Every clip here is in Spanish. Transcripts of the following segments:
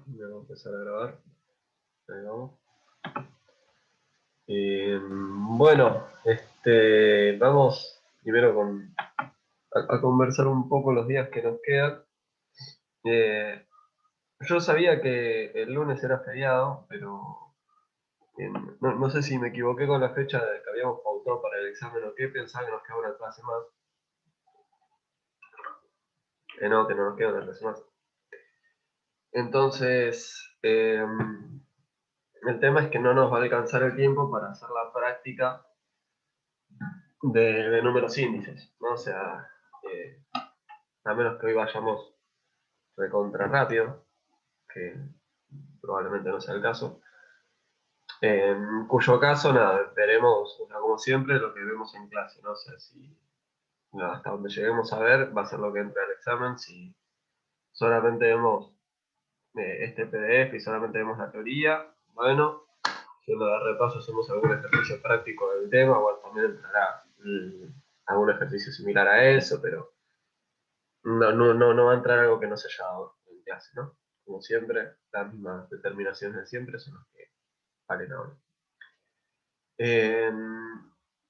Voy a empezar a grabar. Ahí vamos. Bueno, vamos primero a conversar un poco los días que nos quedan. Eh, yo sabía que el lunes era feriado, pero no sé si me equivoqué con la fecha que habíamos pautado para el examen o qué, pensaba que nos quedaba una clase más. No, que no nos queda una clase más. Entonces, el tema es que no nos va a alcanzar el tiempo para hacer la práctica de números índices, ¿no? O sea, a menos que hoy vayamos recontra rápido, que probablemente no sea el caso, en cuyo caso, nada, veremos, o sea, como siempre, lo que vemos en clase, ¿no? O sea, si nada, hasta donde lleguemos a ver va a ser lo que entra al examen, si solamente vemos este PDF y solamente vemos la teoría, bueno, haciendo de repaso hacemos algún ejercicio práctico del tema, bueno, también entrará algún ejercicio similar a eso, pero no va a entrar algo que no se haya dado en clase, ¿no? Como siempre, las mismas determinaciones de siempre son las que valen ahora. Eh,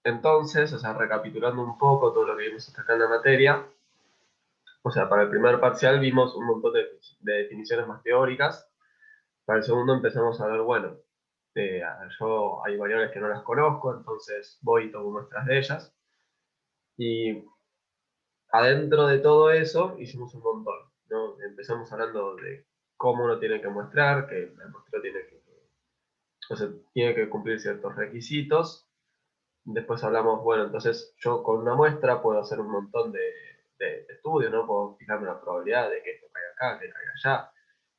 entonces, o sea, recapitulando un poco todo lo que vimos hasta acá en la materia, o sea, para el primer parcial vimos un montón de definiciones más teóricas. Para el segundo empezamos a ver, bueno, yo hay variables que no las conozco, entonces voy y tomo muestras de ellas. Y adentro de todo eso hicimos un montón, ¿no? Empezamos hablando de cómo uno tiene que muestrar, que el muestreo o sea, tiene que cumplir ciertos requisitos. Después hablamos, bueno, entonces yo con una muestra puedo hacer un montón de estudios, ¿no? Puedo fijarme la probabilidad de que esto caiga acá, que caiga allá.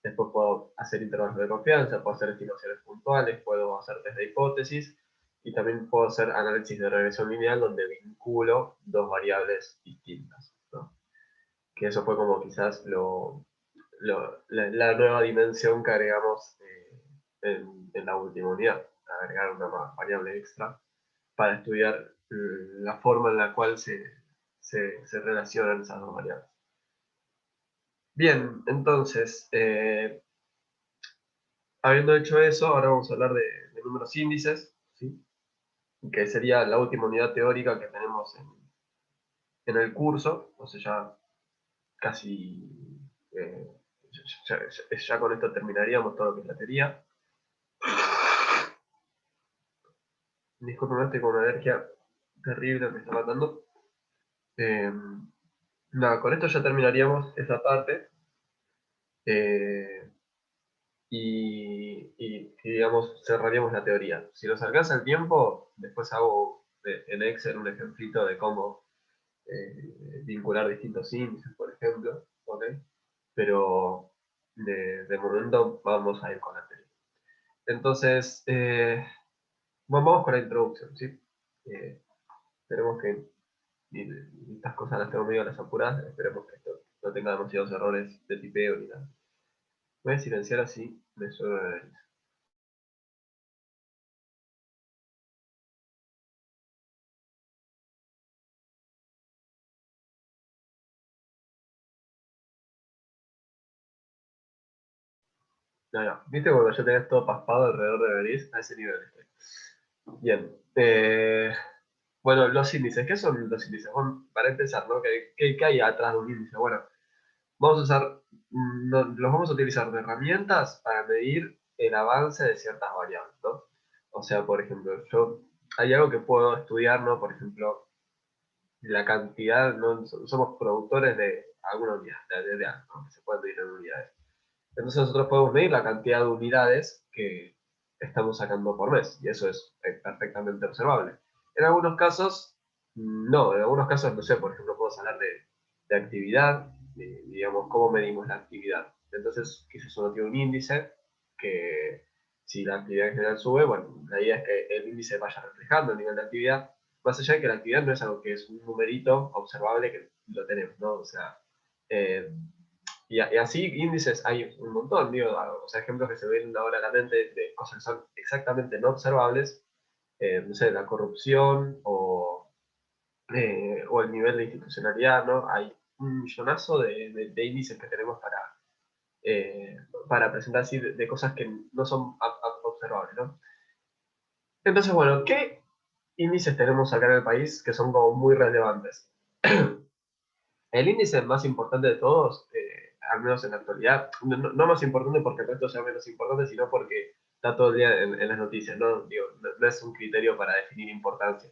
Después puedo hacer intervalos de confianza, puedo hacer estimaciones puntuales, puedo hacer test de hipótesis y también puedo hacer análisis de regresión lineal donde vinculo dos variables distintas, ¿no? Que eso fue como quizás la nueva dimensión que agregamos en la última unidad, agregar una variable extra para estudiar la forma en la cual se relacionan esas dos variables. Bien, entonces, habiendo hecho eso, ahora vamos a hablar de números índices, ¿sí? Que sería la última unidad teórica que tenemos en el curso, o sea, ya casi, ya con esto terminaríamos todo lo que es la teoría. Disculpen, estoy con una alergia terrible, me está matando. Eh, Nada, con esto ya terminaríamos esa parte. Eh, digamos, cerraríamos la teoría. Si nos alcanza el tiempo, después hago en Excel un ejemplito de cómo vincular distintos índices, por ejemplo, ¿ok? Pero de momento vamos a ir con la teoría. Entonces, bueno, vamos con la introducción, ¿sí? Esperemos que estas cosas las tengo medio a las apuradas, esperemos que esto no tenga demasiados errores de tipeo ni nada. Voy a silenciar así, me suena. No, no. ¿Viste cuando ya tenés todo paspado alrededor de Beris? A ese nivel estoy. Bien. Bueno, los índices. ¿Qué son los índices? Bueno, para empezar, ¿no? ¿Qué hay atrás de un índice? Bueno, vamos a usar, los vamos a utilizar de herramientas para medir el avance de ciertas variables, ¿no? O sea, por ejemplo, hay algo que puedo estudiar, ¿no? Por ejemplo, la cantidad, ¿no? Somos productores de alguna unidad, de algo, ¿no? Que se pueden medir en unidades. Entonces nosotros podemos medir la cantidad de unidades que estamos sacando por mes, y eso es perfectamente observable. En algunos casos, no, en algunos casos, no sé, por ejemplo, podemos hablar de actividad, digamos, cómo medimos la actividad. Entonces, quizás uno tiene un índice que si la actividad en general sube, bueno, la idea es que el índice vaya reflejando el nivel de actividad, más allá de que la actividad no es algo que es un numerito observable que lo tenemos, ¿no? O sea, eh, y así índices hay un montón, digo, o sea, ejemplos que se ven ahora a la mente de cosas que son exactamente no observables, no sé, la corrupción o el nivel de institucionalidad, ¿no? Hay un millonazo de índices que tenemos eh, para presentar así de cosas que no son observables, ¿no? Entonces, bueno, ¿qué índices tenemos acá en el país que son como muy relevantes? El índice más importante de todos, al menos en la actualidad, no más importante porque el resto sea menos importante, sino porque está todo el día en las noticias, ¿no? Digo, no es un criterio para definir importancia.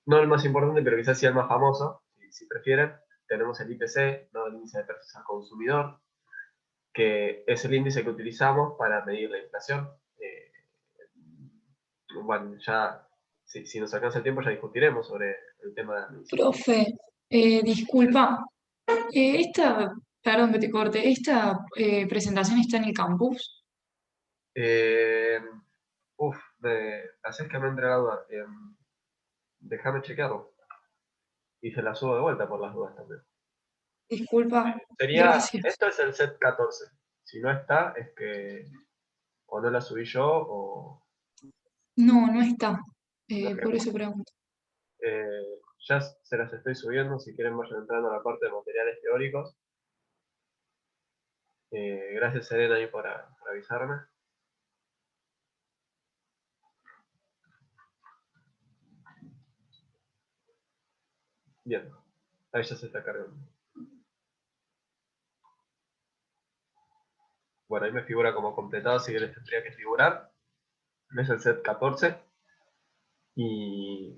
No el más importante, pero quizás sí el más famoso, si prefieren. Tenemos el IPC, ¿no? El índice de precios al consumidor, que es el índice que utilizamos para medir la inflación. Bueno, ya, si nos alcanza el tiempo, ya discutiremos sobre el tema de la medición. Profe, disculpa, perdón que te corte, ¿esta presentación está en el campus? Eh, me haces que me entre la duda. Déjame chequearlo. Y se la subo de vuelta por las dudas también. Disculpa, Sería, gracias. esto es el set 14. Si no está, es que o no la subí yo o No, no está. no Por creo. eso pregunto. Ya se las estoy subiendo. Si quieren, vayan entrando a la parte de materiales teóricos. Gracias, Serena, ahí por avisarme. Bien, ahí ya se está cargando. Bueno, ahí me figura como completado, así que les tendría que figurar. Es el set 14 y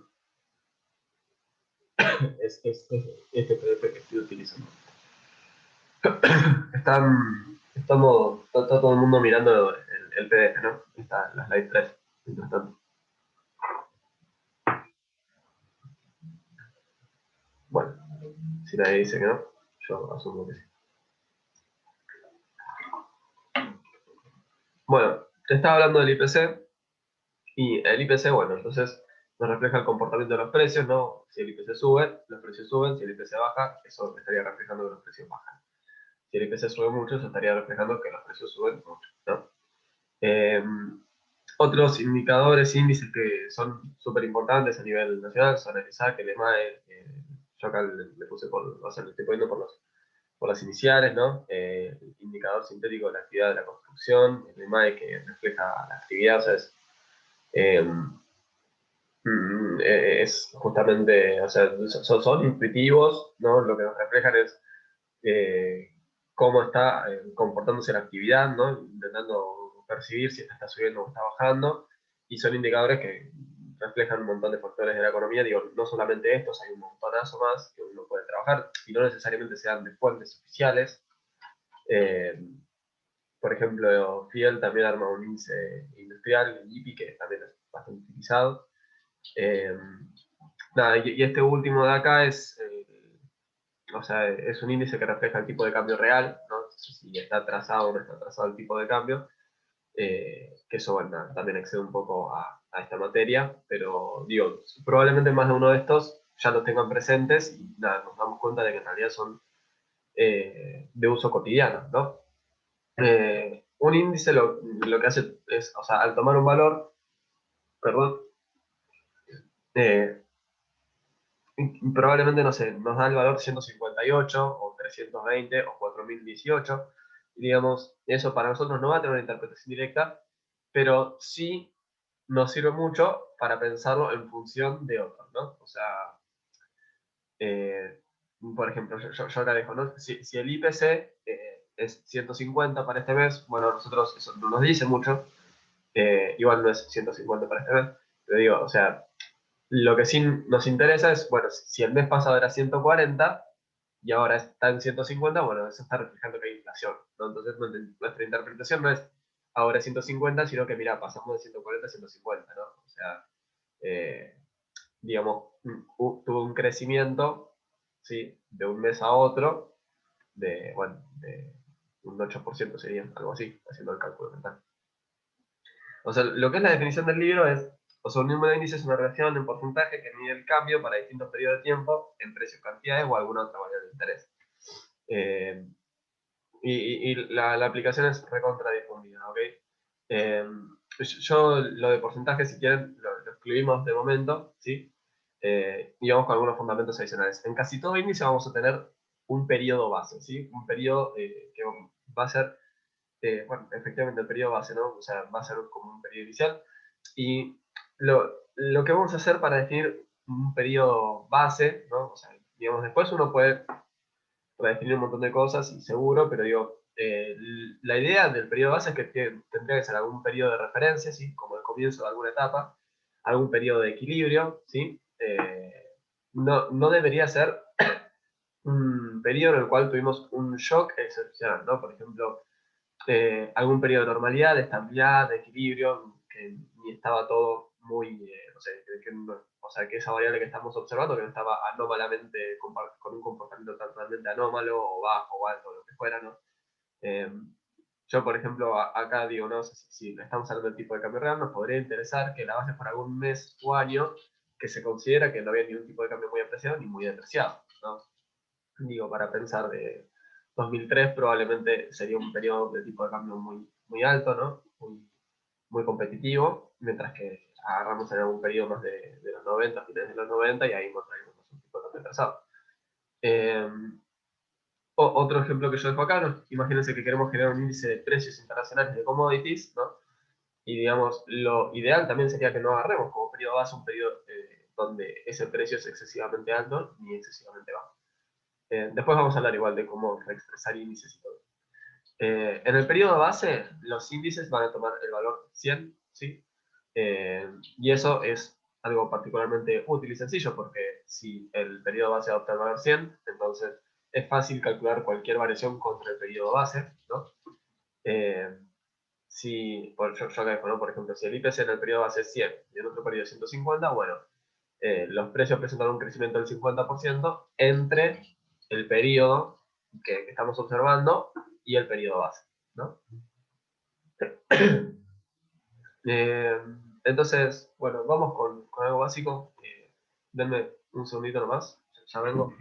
es este PDF que estoy utilizando. Está todo el mundo mirando el PDF, ¿no? Está la slide 3, mientras tanto. Bueno, si nadie dice que no, yo asumo que sí. Bueno, te estaba hablando del IPC, y el IPC, bueno, entonces nos refleja el comportamiento de los precios, ¿no? Si el IPC sube, los precios suben; si el IPC baja, eso estaría reflejando que los precios bajan. Si el IPC sube mucho, eso estaría reflejando que los precios suben mucho, ¿no? Eh, Otros indicadores, índices que son súper importantes a nivel nacional son el ISAC, el EMAE. Yo acá le puse o sea, le estoy poniendo por las iniciales, ¿no? El indicador sintético de la actividad de la construcción, el EMAE, que refleja la actividad, o sea, eh, es justamente, o sea, son intuitivos, ¿no? Lo que nos reflejan es eh, cómo está comportándose la actividad, ¿no? Intentando percibir si esta está subiendo o está bajando, y son indicadores que reflejan un montón de factores de la economía. Digo, no solamente estos, hay un montonazo más que uno puede trabajar, y no necesariamente sean de fuentes oficiales. Eh, por ejemplo, Fiel también arma un índice industrial, el IPI, que también es bastante utilizado. Eh, Nada, y este último de acá o sea, es un índice que refleja el tipo de cambio real, ¿no? Si está atrasado o no está atrasado el tipo de cambio, que eso, bueno, también excede un poco a esta materia, pero digo, probablemente más de uno de estos ya los tengan presentes y nada, nos damos cuenta de que en realidad son de uso cotidiano, ¿no? Un índice lo que hace es, o sea, al tomar un valor, perdón, eh, probablemente, no sé, nos da el valor 158 o 320 o 4018. Y digamos, eso para nosotros no va a tener una interpretación directa, pero sí nos sirve mucho para pensarlo en función de otros, ¿no? O sea, eh, por ejemplo, yo acá dejo, ¿no? Si el IPC es 150 para este mes, bueno, nosotros eso no nos dice mucho, igual no es 150 para este mes, pero digo, o sea, lo que sí nos interesa es, bueno, si el mes pasado era 140 y ahora está en 150, bueno, eso está reflejando que hay inflación, ¿no? Entonces nuestra interpretación no es ahora es 150, sino que, mira, pasamos de 140 a 150, ¿no? O sea, eh, digamos, tuvo un crecimiento, ¿sí? De un mes a otro, bueno, de un 8% sería, algo así, haciendo el cálculo mental. O sea, lo que es la definición del libro es, o sea, un número de índice es una relación en porcentaje que mide el cambio para distintos periodos de tiempo en precios, cantidades o alguna otra variable de interés. Eh, y la aplicación es recontra difundida, ¿ok? Eh, yo lo de porcentaje, si quieren, lo excluimos de momento, ¿sí? Y vamos con algunos fundamentos adicionales. En casi todo índice vamos a tener un periodo base, ¿sí? Un periodo que va a ser, bueno, efectivamente el periodo base, ¿no? O sea, va a ser como un periodo inicial. Y lo que vamos a hacer para definir un periodo base, ¿no? O sea, digamos, después uno puede redefinir un montón de cosas, y seguro, pero digo, la idea del periodo base es que tendría que ser algún periodo de referencia, ¿sí? Como el comienzo de alguna etapa, algún periodo de equilibrio, ¿sí? No debería ser un periodo en el cual tuvimos un shock excepcional, ¿no? Por ejemplo, algún periodo de normalidad, de estabilidad, de equilibrio, que ni estaba todo muy, no sé, o sea, que esa variable que estamos observando, que no estaba anómalamente, con un comportamiento totalmente anómalo, o bajo, o alto, o lo que fuera, ¿no? Eh, yo, por ejemplo, acá digo, no sé si estamos hablando del tipo de cambio real, nos podría interesar que la base por algún mes o año que se considera que no había ningún tipo de cambio muy apreciado ni muy depreciado, ¿no? Digo, para pensar de 2003 probablemente sería un periodo de tipo de cambio muy, muy alto, ¿no? Muy competitivo, mientras que agarramos en algún periodo más de los 90, finales de los 90, y ahí encontraremos un tipo de cambio atrasado. Eh, Otro ejemplo que yo dejo acá, ¿no? Imagínense que queremos generar un índice de precios internacionales de commodities, ¿no? Y digamos, lo ideal también sería que no agarremos como periodo base un periodo donde ese precio es excesivamente alto ni excesivamente bajo. Después vamos a hablar igual de cómo expresar índices y todo. En el periodo base, los índices van a tomar el valor 100, ¿sí? Y eso es algo particularmente útil y sencillo, porque si el periodo base adopta el valor 100, entonces es fácil calcular cualquier variación contra el periodo base, ¿no? Eh, yo acá dejo, ¿no? Por ejemplo, si el IPC en el periodo base es 100 y en otro periodo 150, bueno, los precios presentan un crecimiento del 50% entre el periodo que estamos observando y el periodo base, ¿no? Eh, entonces, bueno, vamos con algo básico. Denme un segundito nomás, ya vengo.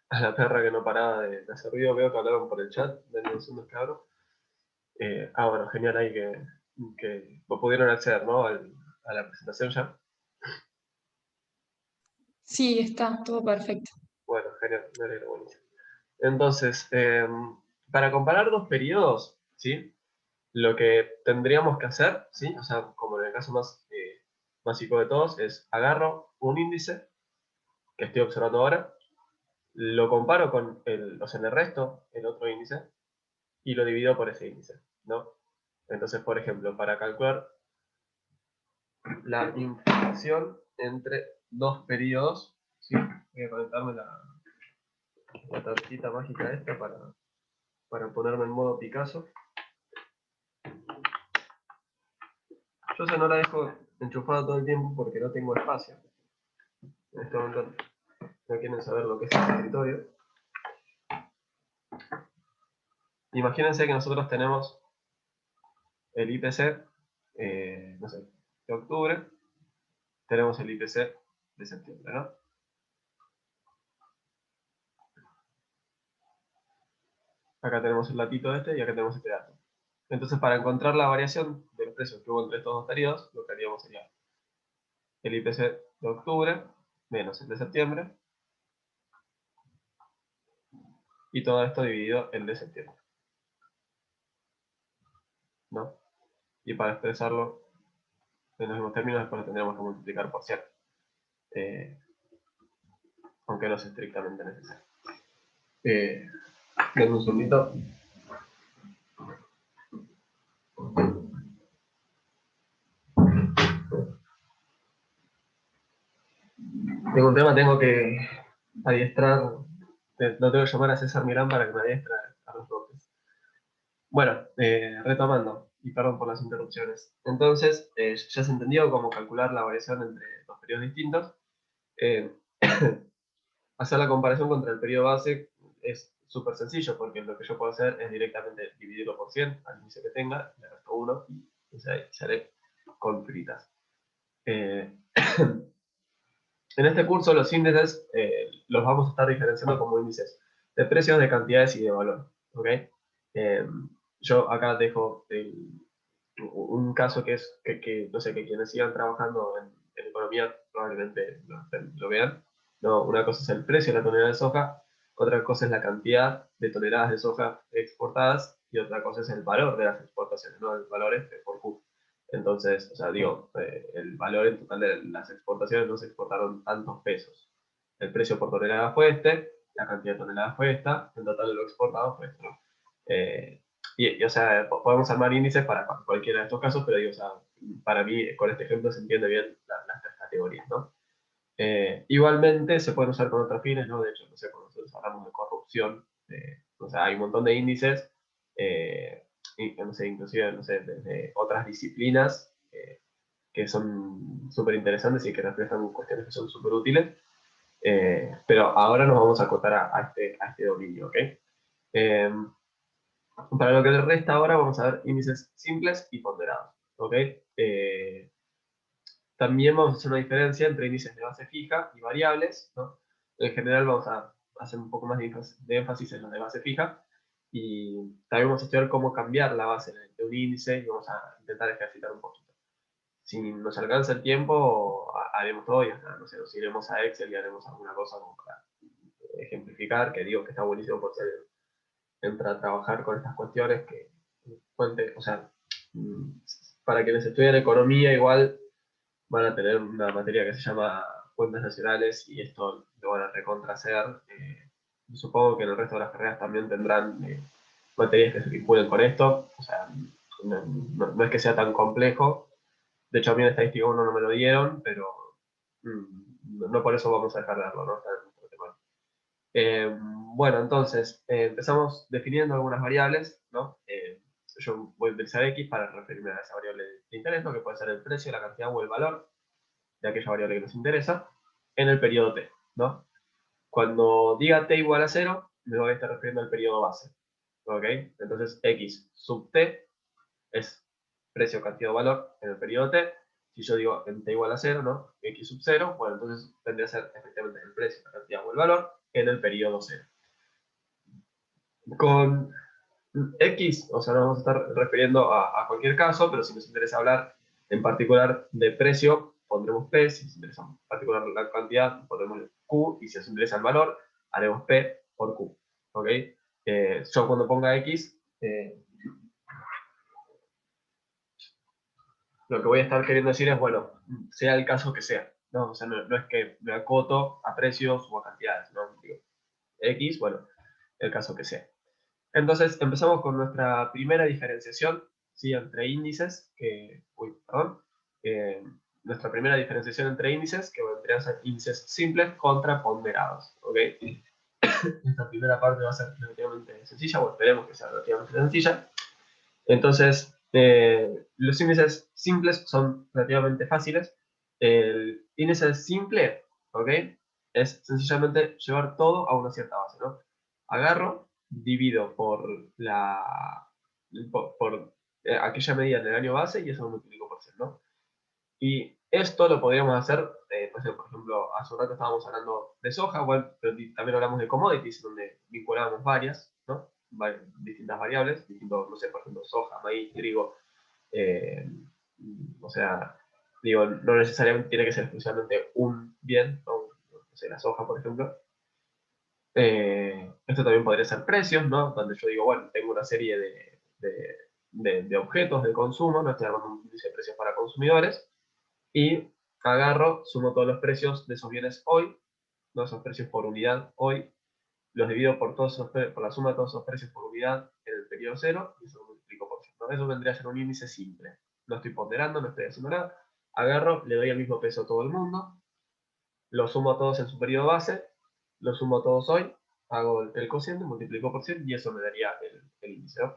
A la perra que no paraba de hacer ruido, veo que hablaron por el chat, denme un segundo que abro. Bueno, genial ahí que pudieron acceder, ¿no? A la presentación ya. Sí, está todo perfecto. Bueno, genial, me alegro, buenísimo. Entonces, para comparar dos periodos, ¿sí? Lo que tendríamos que hacer, ¿sí? O sea, como en el caso más básico de todos, es agarro un índice que estoy observando ahora, lo comparo con o sea, en el resto, el otro índice, y lo divido por ese índice, ¿no? Entonces, por ejemplo, para calcular la inflación entre dos periodos, ¿sí? Voy a conectarme la tarjetita mágica esta para ponerme en modo Picasso. Yo esa no la dejo enchufada todo el tiempo porque no tengo espacio. En este momento no quieren saber lo que es el escritorio. Imagínense que nosotros tenemos el IPC, no sé, de octubre, tenemos el IPC de septiembre, ¿no? Acá tenemos el datito este y acá tenemos este dato. Entonces, para encontrar la variación de los precios que hubo entre estos dos periodos, lo que haríamos sería el IPC de octubre menos el de septiembre, y todo esto dividido el de septiembre, ¿no? Y para expresarlo en los mismos términos, después lo tendríamos que multiplicar por 100, eh, aunque no es estrictamente necesario. Denme un segundito. Tengo un tema, tengo que adiestrar, lo tengo que llamar a César Milán para que me adiestre a los roques. Bueno, retomando, y perdón por las interrupciones. Entonces, ya se entendió cómo calcular la variación entre dos periodos distintos. Eh, Hacer la comparación contra el periodo base es súper sencillo, porque lo que yo puedo hacer es directamente dividirlo por 100 al índice que tenga, le resto 1 y se haré con fritas. En este curso los índices los vamos a estar diferenciando como índices de precios, de cantidades y de valor. ¿Okay? Yo acá dejo un caso que es que, no sé, que quienes sigan trabajando en economía probablemente lo vean. No, una cosa es el precio de la tonelada de soja, otra cosa es la cantidad de toneladas de soja exportadas y otra cosa es el valor de las exportaciones, ¿no? El valor por Q. Entonces, o sea, digo, el valor en total de las exportaciones no se exportaron tantos pesos. El precio por tonelada fue este, la cantidad de toneladas fue esta, en total de lo exportado fue esto, ¿no? O sea, podemos armar índices para cualquiera de estos casos, pero digo, o sea, para mí, con este ejemplo se entiende bien las tres categorías, ¿no? Igualmente se pueden usar con otros fines, ¿no? De hecho, no sé, cuando nosotros hablamos de corrupción, o sea, hay un montón de índices, no sé, inclusive, no sé, desde otras disciplinas que son súper interesantes y que reflejan cuestiones que son súper útiles, pero ahora nos vamos a acotar a este dominio, ¿ok? Eh, para lo que le resta ahora vamos a ver índices simples y ponderados, ¿ok? También vamos a hacer una diferencia entre índices de base fija y variables, ¿no? En general vamos a hacer un poco más de énfasis en los de base fija y también vamos a estudiar cómo cambiar la base de un índice y vamos a intentar ejercitar un poquito. Si nos alcanza el tiempo, haremos todo y hasta, no sé, nos iremos a Excel y haremos alguna cosa como para ejemplificar, que digo que está buenísimo por si alguien entra a trabajar con estas cuestiones, que cuente, o sea, para quienes estudian economía igual van a tener una materia que se llama cuentas nacionales y esto lo van a recontra hacer. Supongo que en el resto de las carreras también tendrán materias que se vinculen con esto. O sea, no es que sea tan complejo. De hecho, a mí en estadística 1 no me lo dieron, pero no por eso vamos a dejar de darlo, ¿no? Está en nuestro tema. Bueno, entonces, empezamos definiendo algunas variables, ¿no? Yo voy a utilizar X para referirme a esa variable de interés, ¿no? Que puede ser el precio, la cantidad o el valor de aquella variable que nos interesa, en el periodo t, ¿no? Cuando diga t igual a 0, me voy a estar refiriendo al periodo base, ¿ok? Entonces, x sub t es precio, cantidad o valor en el periodo t. Si yo digo en t igual a 0, ¿no? X sub 0, bueno, entonces tendría que ser efectivamente el precio, la cantidad o el valor en el periodo 0. Con X, o sea, nos vamos a estar refiriendo a cualquier caso, pero si nos interesa hablar en particular de precio, pondremos P, si nos interesa en particular la cantidad, pondremos Q, y si nos interesa el valor, haremos P por Q, ¿ok? Yo cuando ponga X, lo que voy a estar queriendo decir es, bueno, sea el caso que sea, ¿no? O sea, no es que me acoto a precios o a cantidades, ¿no? Digo, X, bueno, el caso que sea. Entonces, empezamos con nuestra primera diferenciación, ¿sí? Entre índices, nuestra primera diferenciación entre índices, que vendrían a ser índices simples contra ponderados, ¿ok? Esta primera parte va a ser relativamente sencilla, o esperemos que sea relativamente sencilla. Entonces, los índices simples son relativamente fáciles. El índice simple, ¿ok? Es sencillamente llevar todo a una cierta base, ¿no? Agarro, divido por aquella medida del año base y eso lo multiplico por 100, ¿no? Y esto lo podríamos hacer, no sé, por ejemplo, hace un rato estábamos hablando de soja, bueno, pero también hablamos de commodities, donde vinculábamos varias, ¿no? Distintas variables, distintos, no sé, por ejemplo, soja, maíz, trigo, eh, o sea, digo, no necesariamente tiene que ser exclusivamente un bien, no sé, la soja, por ejemplo. Esto también podría ser precios, ¿no? Donde yo digo, bueno, tengo una serie de objetos de consumo, no estoy armando un índice de precios para consumidores, y agarro, sumo todos los precios de esos bienes hoy, ¿no? Esos precios por unidad hoy, los divido por la suma de todos esos precios por unidad en el periodo 0 y eso lo multiplico por 100. ¿No? Eso vendría a ser un índice simple. No estoy ponderando, no estoy haciendo nada. Agarro, le doy el mismo peso a todo el mundo, lo sumo a todos en su periodo base, lo sumo a todos hoy, hago el cociente, multiplico por 100 y eso me daría el índice, ¿no?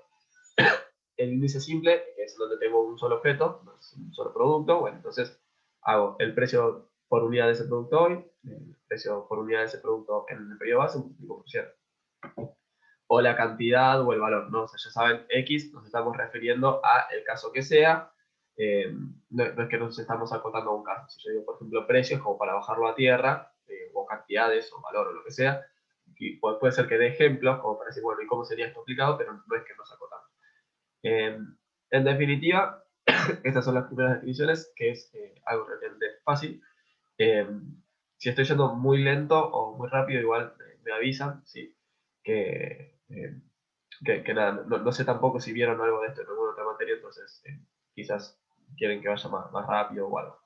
El índice simple, que es donde tengo un solo objeto, un solo producto, bueno, entonces hago el precio por unidad de ese producto hoy, el precio por unidad de ese producto en el periodo base, multiplico por 100. O la cantidad o el valor, ¿no? O sea, ya saben, X nos estamos refiriendo a el caso que sea, no es que nos estamos acotando a un caso. Si yo digo, por ejemplo, precios, como para bajarlo a tierra, o cantidades, o valor, o lo que sea, y puede ser que dé ejemplos, como para decir, bueno, ¿y cómo sería esto aplicado? Pero no es que nos acotamos. En definitiva, estas son las primeras definiciones, que es algo realmente fácil. Eh, si estoy yendo muy lento o muy rápido, igual me avisan, ¿sí? Que, que nada, no sé tampoco si vieron algo de esto en alguna otra materia, entonces quizás quieren que vaya más rápido o algo.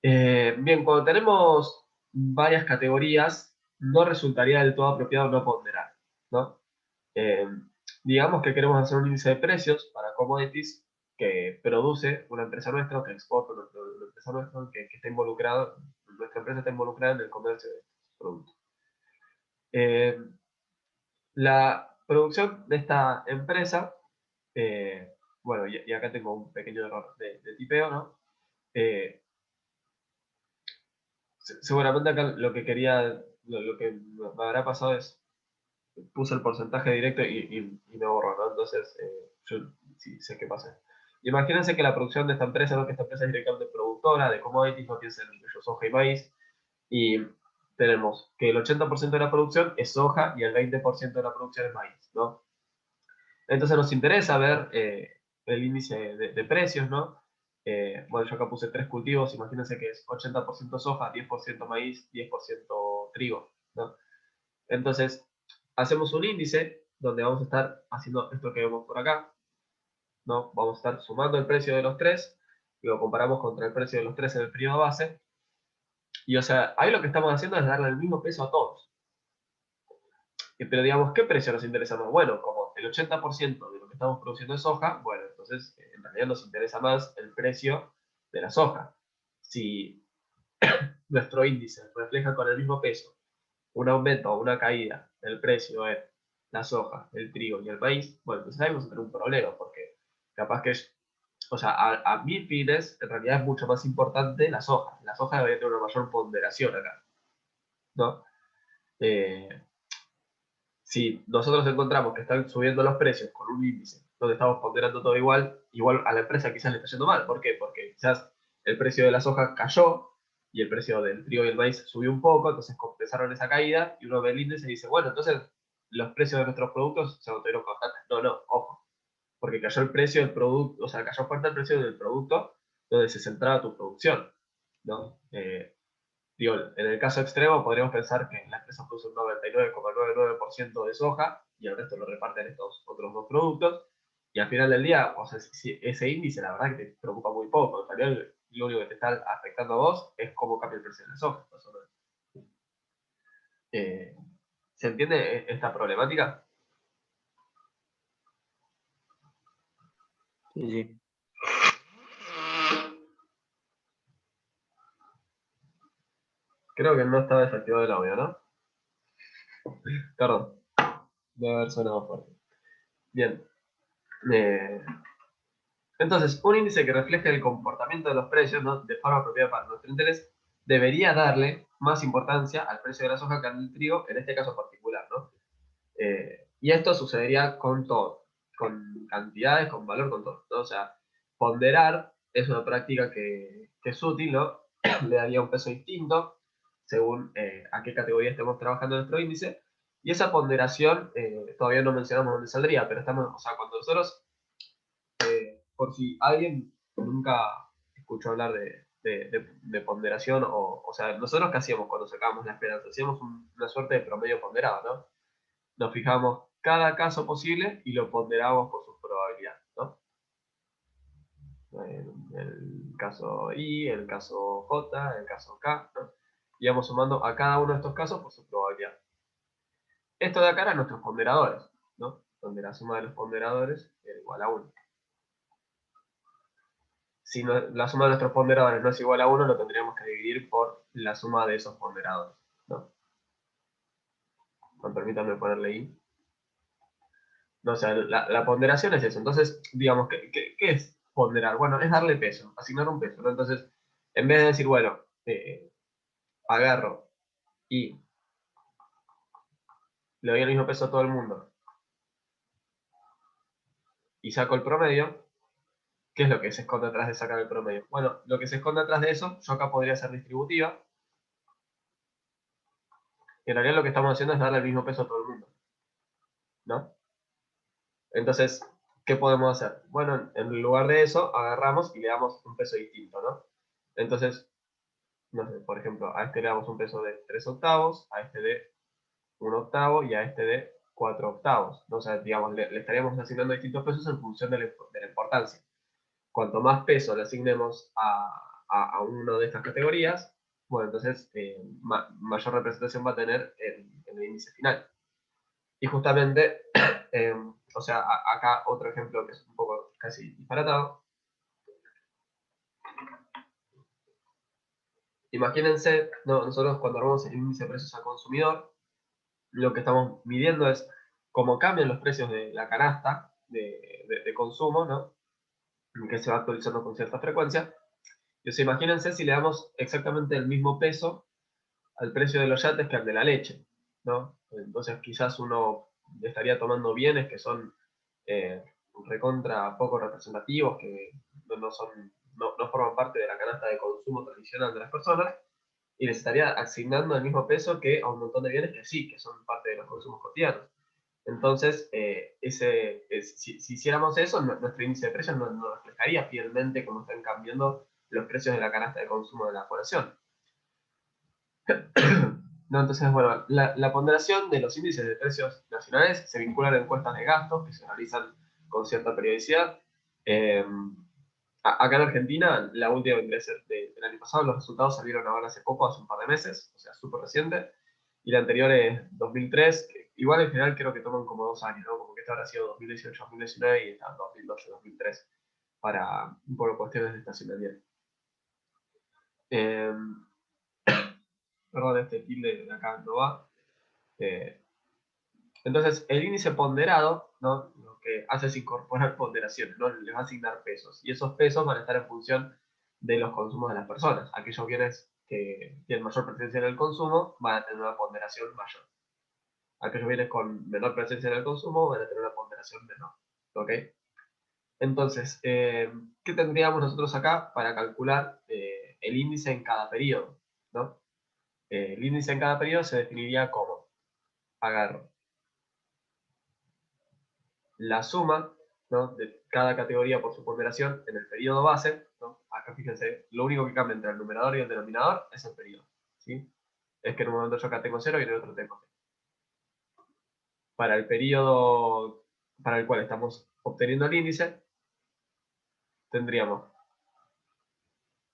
Bien, cuando tenemos varias categorías, no resultaría del todo apropiado no ponderar, ¿no? Eh, digamos que queremos hacer un índice de precios para commodities que produce una empresa nuestra, o que exporta una empresa nuestra, que está involucrada, nuestra empresa está involucrada en el comercio de estos productos. La producción de esta empresa, bueno, y acá tengo un pequeño error de tipeo, ¿no? Seguramente acá lo que quería, lo que me habrá pasado es, puse el porcentaje directo y me borró, ¿no? Entonces, yo sí sé qué pasa. Imagínense que la producción de esta empresa, ¿no? Que esta empresa es directamente productora de commodities, no piensen en ellos soja y maíz, y tenemos que el 80% de la producción es soja y el 20% de la producción es maíz, ¿no? Entonces nos interesa ver el índice de precios, ¿no? Bueno, yo acá puse tres cultivos, imagínense que es 80% soja, 10% maíz, 10% trigo, ¿no? Entonces, hacemos un índice donde vamos a estar haciendo esto que vemos por acá, ¿no? Vamos a estar sumando el precio de los tres y lo comparamos contra el precio de los tres en el periodo base. Y o sea, ahí lo que estamos haciendo es darle el mismo peso a todos. Pero digamos, ¿qué precio nos interesa más? Bueno, como el 80% de lo que estamos produciendo es soja, bueno, entonces en realidad nos interesa más el precio de la soja. Si nuestro índice refleja con el mismo peso un aumento o una caída del precio de la soja, el trigo y el maíz, bueno, entonces ahí vamos a tener un problema, porque capaz que es, o sea, a mis fines, en realidad es mucho más importante la soja. La soja debería tener una mayor ponderación acá, ¿no? Eh, si nosotros encontramos que están subiendo los precios con un índice donde estamos ponderando todo igual, igual a la empresa quizás le está yendo mal. ¿Por qué? Porque quizás el precio de la soja cayó y el precio del trigo y el maíz subió un poco, entonces compensaron esa caída y uno ve el índice y dice, bueno, entonces los precios de nuestros productos se mantuvieron constantes. No, no, ojo, porque cayó el precio del producto, o sea, cayó fuerte el precio del producto donde se centraba tu producción, ¿no? Digo, en el caso extremo podríamos pensar que la empresa produce un 99,99% de soja y el resto lo reparten estos otros dos productos. Y al final del día, o sea, si ese índice la verdad que te preocupa muy poco. En realidad lo único que te está afectando a vos es cómo cambia el precio de la soja. Eh, ¿Se entiende esta problemática? Sí, sí. Creo que no estaba desactivado el audio, ¿no? Perdón, debe haber sonado fuerte. Bien. Eh, Entonces, un índice que refleje el comportamiento de los precios, ¿no? De forma apropiada para nuestro interés debería darle más importancia al precio de la soja que al del trigo, en este caso particular, ¿no? Y esto sucedería con todo, con cantidades, con valor, con todo, ¿no? O sea, ponderar es una práctica que es útil, ¿no? Le daría un peso distinto según a qué categoría estemos trabajando en nuestro índice. Y esa ponderación, todavía no mencionamos dónde saldría, pero estamos, o sea, cuando nosotros por si alguien nunca escuchó hablar de ponderación, o sea, nosotros qué hacíamos cuando sacábamos la esperanza, hacíamos una suerte de promedio ponderado, ¿no? Nos fijamos cada caso posible y lo ponderábamos por sus probabilidades, ¿no? En el caso I, el caso J, el caso K, ¿no? Y vamos sumando a cada uno de estos casos por su probabilidad. Esto de acá eran nuestros ponderadores, ¿no? Donde la suma de los ponderadores era igual a 1. Si la suma de nuestros ponderadores no es igual a 1, lo tendríamos que dividir por la suma de esos ponderadores, ¿no? Permítanme ponerle I. No, o sea, la ponderación es eso. Entonces, digamos, ¿qué es ponderar? Bueno, es darle peso, asignar un peso, ¿no? Entonces, en vez de decir, bueno, agarro y le doy el mismo peso a todo el mundo y saco el promedio, ¿qué es lo que se esconde atrás de sacar el promedio? Bueno, lo que se esconde atrás de eso, yo acá podría ser distributiva, y en realidad lo que estamos haciendo es darle el mismo peso a todo el mundo, ¿no? Entonces, ¿qué podemos hacer? Bueno, en lugar de eso, agarramos y le damos un peso distinto, ¿no? Entonces, no sé, por ejemplo, a este le damos un peso de 3 octavos, a este de 1 octavo y a este de 4 octavos, ¿no? O sea, digamos, le estaríamos asignando distintos pesos en función de la importancia. Cuanto más peso le asignemos a una de estas categorías, bueno, entonces mayor representación va a tener en el índice final. Y justamente, o sea, acá otro ejemplo que es un poco casi disparatado. Imagínense, ¿no? Nosotros cuando armamos el índice de precios al consumidor, lo que estamos midiendo es cómo cambian los precios de la canasta de consumo, ¿no? Que se va actualizando con cierta frecuencia. Y o sea, imagínense si le damos exactamente el mismo peso al precio de los yates que al de la leche, ¿no? Entonces quizás uno estaría tomando bienes que son recontra poco representativos, que no forman parte de la canasta de consumo tradicional de las personas, y les estaría asignando el mismo peso que a un montón de bienes que sí, que son parte de los consumos cotidianos. Entonces, si hiciéramos eso, nuestro índice de precios no reflejaría fielmente cómo están cambiando los precios de la canasta de consumo de la población. No, entonces, bueno, la ponderación de los índices de precios nacionales se vinculan a encuestas de gastos que se realizan con cierta periodicidad. Acá en Argentina, la última del año pasado, los resultados salieron ahora hace poco, hace un par de meses, o sea, súper reciente, y la anterior es 2003, que igual en general creo que toman como 2 años, ¿no? Como que esta habrá sido 2018-2019 y esta 2012-2003, por cuestiones de estacionalidad. Perdón, este tilde de acá no va. Entonces, el índice ponderado, ¿no? Lo que hace es incorporar ponderaciones, ¿no? Les va a asignar pesos. Y esos pesos van a estar en función de los consumos de las personas. Aquellos bienes que tienen mayor presencia en el consumo van a tener una ponderación mayor. Aquellos bienes con menor presencia en el consumo van a tener una ponderación menor. ¿Ok? Entonces, ¿qué tendríamos nosotros acá para calcular el índice en cada periodo? ¿No? El índice en cada periodo se definiría como agarro la suma, ¿no? De cada categoría por su ponderación en el periodo base, ¿no? Acá fíjense, lo único que cambia entre el numerador y el denominador es el periodo, ¿sí? Es que en un momento yo acá tengo 0 y en el otro tengo 0. Para el periodo para el cual estamos obteniendo el índice, tendríamos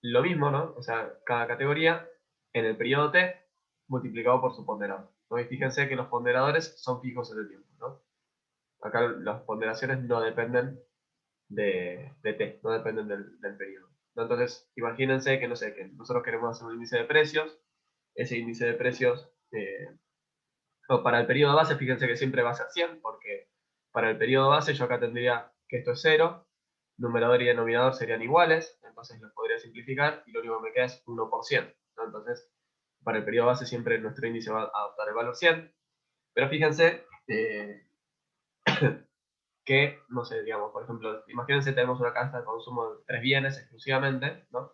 lo mismo, ¿no? O sea, cada categoría en el periodo t multiplicado por su ponderador, ¿no? Y fíjense que los ponderadores son fijos en el tiempo, ¿no? Acá las ponderaciones no dependen de t, no dependen del periodo. Entonces, imagínense que, no sé, que nosotros queremos hacer un índice de precios, ese índice de precios, para el periodo base, fíjense que siempre va a ser 100, porque para el periodo base yo acá tendría que esto es 0, numerador y denominador serían iguales, entonces los podría simplificar y lo único que me queda es 1%, ¿no? Entonces, para el periodo base siempre nuestro índice va a adoptar el valor 100, pero fíjense que, no sé, digamos, por ejemplo, imagínense tenemos una canasta de consumo de 3 bienes exclusivamente, ¿no?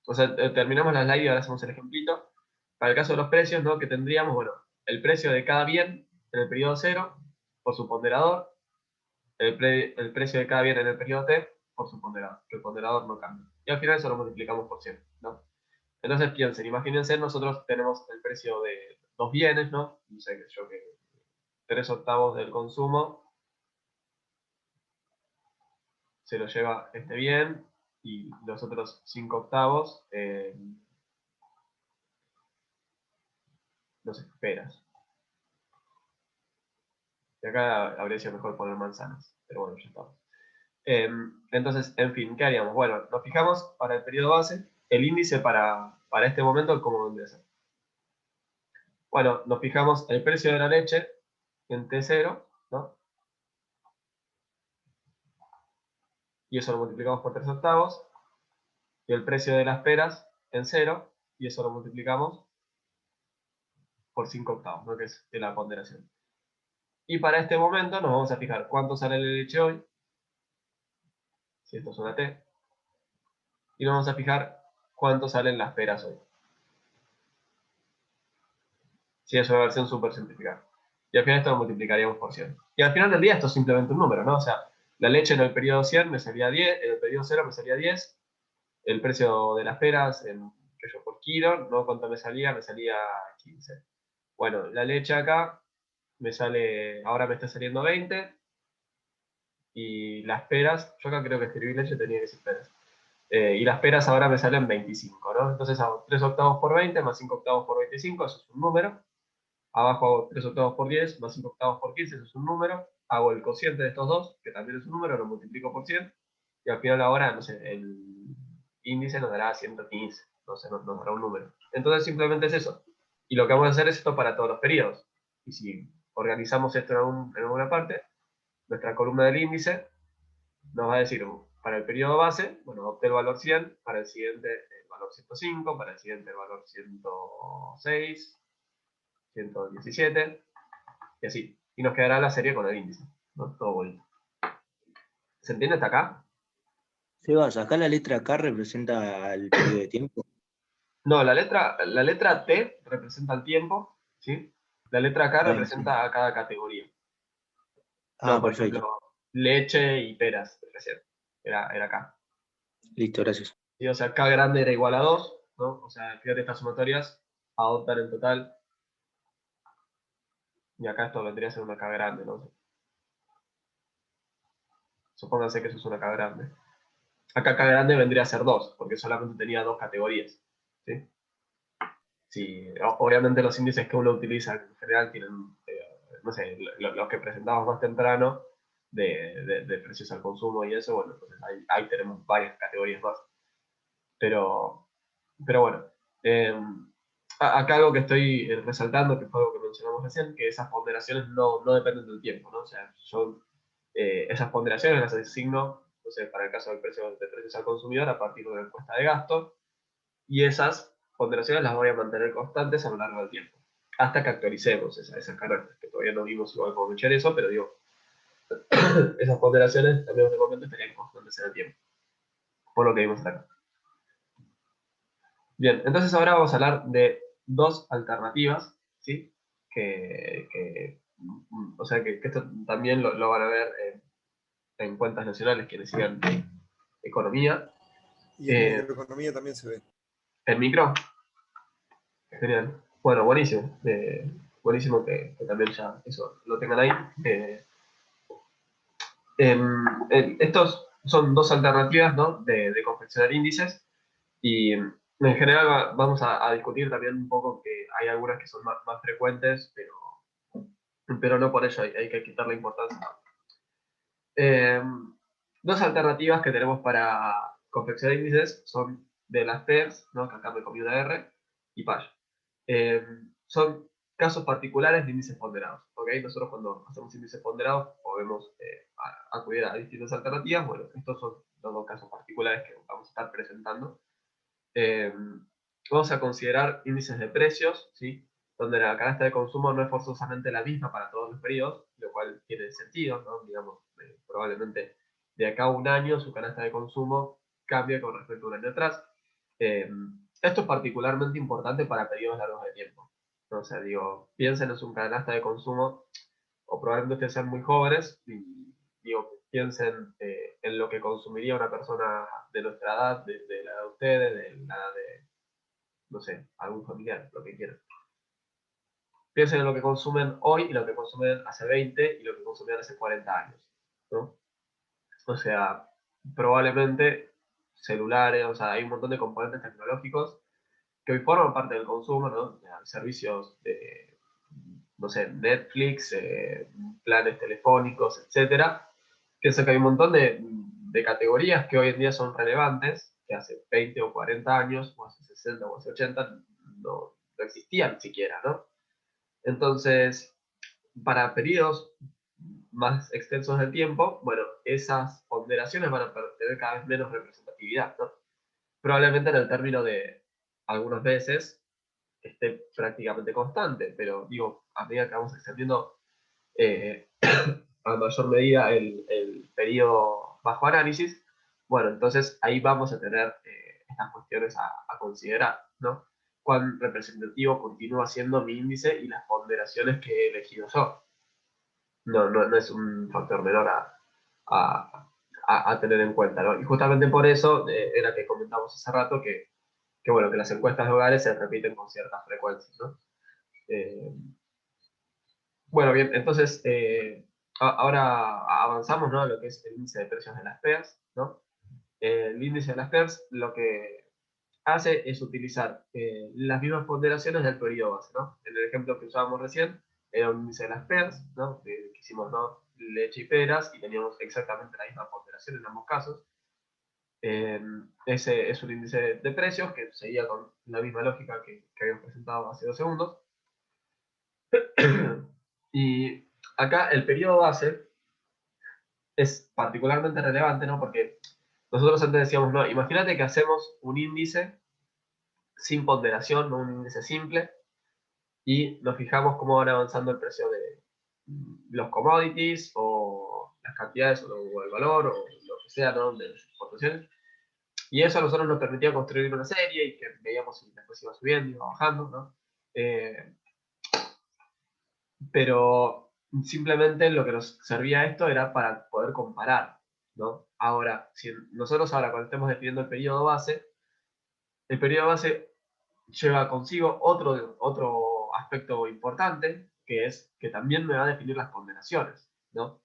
O sea, terminamos la slide y ahora hacemos el ejemplito. Para el caso de los precios, ¿no? Que tendríamos, bueno, el precio de cada bien en el periodo 0 por su ponderador, el precio de cada bien en el periodo t por su ponderador, que el ponderador no cambia. Y al final eso lo multiplicamos por 100, ¿no? Entonces piensen, imagínense, nosotros tenemos el precio de 2 bienes, ¿no? No sé, que yo que 3 octavos del consumo se lo lleva este bien y los otros 5 octavos, no sé, peras. Y acá habría sido mejor poner manzanas, pero bueno, ya estamos. Entonces, en fin, ¿qué haríamos? Bueno, nos fijamos para el periodo base, el índice para este momento, ¿cómo vendría a ser? Bueno, nos fijamos el precio de la leche en T0, ¿no? Y eso lo multiplicamos por 3 octavos. Y el precio de las peras en 0, y eso lo multiplicamos por 5 octavos, ¿no? Que es de la ponderación. Y para este momento nos vamos a fijar cuánto sale la leche hoy, si esto es una T, y nos vamos a fijar cuánto salen las peras hoy. Si es una versión súper simplificada. Y al final esto lo multiplicaríamos por 100. Y al final del día esto es simplemente un número, ¿no? O sea, la leche en el periodo 100 me salía 10, en el periodo 0 me salía 10, el precio de las peras, que por kilo, ¿no? ¿Cuánto me salía? Me salía 15. Bueno, la leche acá ahora me está saliendo 20, y las peras, yo acá creo que escribí leche, tenía que decir peras. Y las peras ahora me salen 25, ¿no? Entonces hago 3 octavos por 20 más 5 octavos por 25, eso es un número. Abajo hago 3 octavos por 10 más 5 octavos por 15, eso es un número. Hago el cociente de estos dos, que también es un número, lo multiplico por 100. Y al final ahora, no sé, el índice nos dará 115, no sé, nos dará un número. Entonces simplemente es eso. Y lo que vamos a hacer es esto para todos los periodos. Y si organizamos esto en alguna parte, nuestra columna del índice nos va a decir, para el periodo base, bueno, opté el valor 100, para el siguiente el valor 105, para el siguiente el valor 106, 117, y así. Y nos quedará la serie con el índice, ¿no? Todo bonito. ¿Se entiende hasta acá? Sebas, acá la letra K representa el periodo de tiempo. No, la letra T representa el tiempo, ¿sí? La letra K Está bien, sí. representa a cada categoría. No, Ah, por perfecto. ejemplo, leche y peras, recién. Era K. Listo, gracias. ¿Sí? O sea, K grande era igual a 2, ¿no? O sea, fíjate, estas sumatorias adoptan en total, y acá esto vendría a ser una K grande, ¿no? Supónganse que eso es una K grande. Acá K grande vendría a ser 2, porque solamente tenía dos categorías, ¿sí? Sí, obviamente los índices que uno utiliza en general tienen, no sé, los que presentamos más temprano, de precios al consumo y eso, bueno, entonces ahí tenemos varias categorías más. Pero, pero bueno, eh, acá algo que estoy resaltando, que fue algo que mencionamos recién, que esas ponderaciones no dependen del tiempo, ¿no? O sea, esas ponderaciones las asigno, no sé, para el caso de precios al consumidor a partir de la encuesta de gasto, y esas ponderaciones las voy a mantener constantes a lo largo del tiempo, hasta que actualicemos esas canastas, que todavía no vimos igual cómo echar eso, pero digo, esas ponderaciones también os recomiendo estarían constantes en el tiempo, por lo que vimos acá. Bien, entonces ahora vamos a hablar de dos alternativas, ¿sí? O sea, que esto también lo van a ver en cuentas nacionales quienes sigan economía. Y en microeconomía también se ve. En micro, genial. Bueno, buenísimo. Buenísimo que también ya eso lo tengan ahí. Estos son dos alternativas, ¿no? de confeccionar índices, y en general vamos a discutir también un poco que hay algunas que son más frecuentes, pero no por ello hay que quitarle importancia. Eh, Dos alternativas que tenemos para confeccionar índices son de las PERS, ¿no? Que acá me comí una R, y PASH. Son casos particulares de índices ponderados. ¿Okay? Nosotros cuando hacemos índices ponderados podemos acudir a distintas alternativas. Bueno, estos son los dos casos particulares que vamos a estar presentando. Vamos a considerar índices de precios, ¿sí? Donde la canasta de consumo no es forzosamente la misma para todos los periodos, lo cual tiene sentido, ¿no? Digamos, probablemente de acá a un año su canasta de consumo cambia con respecto a un año atrás. Esto es particularmente importante para periodos largos de tiempo, ¿no? O sea, digo, piensen en su canasta de consumo, o probablemente ustedes sean muy jóvenes, y digo, piensen en lo que consumiría una persona de nuestra edad, de la edad de ustedes, de la edad de, no sé, algún familiar, lo que quieran. Piensen en lo que consumen hoy y lo que consumen hace 20 y lo que consumían hace 40 años, ¿no? O sea, probablemente celulares, o sea, hay un montón de componentes tecnológicos que hoy forman parte del consumo, ¿no? Servicios de, no sé, Netflix, planes telefónicos, etcétera, pienso que hay un montón de categorías que hoy en día son relevantes, que hace 20 o 40 años, o hace 60 o hace 80, no existían siquiera, ¿no? Entonces, para periodos más extensos de tiempo, bueno, esas ponderaciones van a tener cada vez menos representatividad, ¿no? Probablemente en el término de algunos meses esté prácticamente constante, pero digo, a medida que vamos extendiendo eh, a mayor medida el periodo bajo análisis, bueno, entonces ahí vamos a tener estas cuestiones a considerar, ¿no? Cuán representativo continúa siendo mi índice y las ponderaciones que he elegido yo. No es un factor menor a, a tener en cuenta, ¿no? Y justamente por eso era que comentamos hace rato bueno, que las encuestas de hogares se repiten con ciertas frecuencias, ¿no? Bueno, bien, entonces ahora avanzamos, ¿no?, a lo que es el índice de precios de las pairs, ¿no? El índice de las pairs lo que hace es utilizar las mismas ponderaciones del periodo base, ¿no? En el ejemplo que usábamos recién, era un índice de las pairs, ¿no? Que hicimos, ¿no?, leche y peras, y teníamos exactamente la misma ponderación en ambos casos. Ese es un índice de precios que seguía con la misma lógica que habíamos presentado hace 2 segundos. Y acá el periodo base es particularmente relevante, ¿no? Porque nosotros antes decíamos, no, imagínate que hacemos un índice sin ponderación, ¿no?, un índice simple, y nos fijamos cómo van avanzando el precio de los commodities, o las cantidades, o el valor, o lo que sea, ¿no?, de las exportaciones. Y eso a nosotros nos permitía construir una serie y que veíamos si después iba subiendo, iba bajando, ¿no? Pero simplemente lo que nos servía esto era para poder comparar, ¿no? Ahora, si nosotros ahora cuando estemos definiendo el periodo base lleva consigo otro aspecto importante, que es que también me va a definir las ponderaciones, ¿no?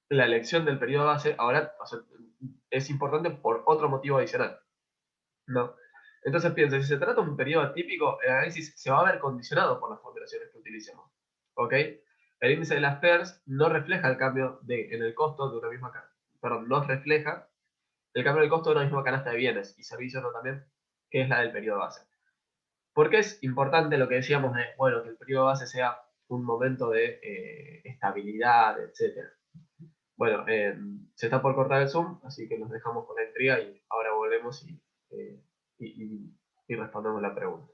La elección del periodo base ahora, o sea, es importante por otro motivo adicional, ¿no? Entonces piensa, si se trata de un periodo atípico, el análisis se va a ver condicionado por las ponderaciones que utilicemos, ¿ok? El índice de las pairs no refleja el cambio en el costo de una misma canasta, perdón, no refleja el cambio del costo de una misma canasta de bienes y servicios, ¿no?, también, que es la del periodo base. ¿Por qué es importante lo que decíamos de, bueno, que el periodo base sea un momento de estabilidad, etcétera? Bueno, se está por cortar el Zoom, así que nos dejamos con la intriga y ahora volvemos y respondemos la pregunta.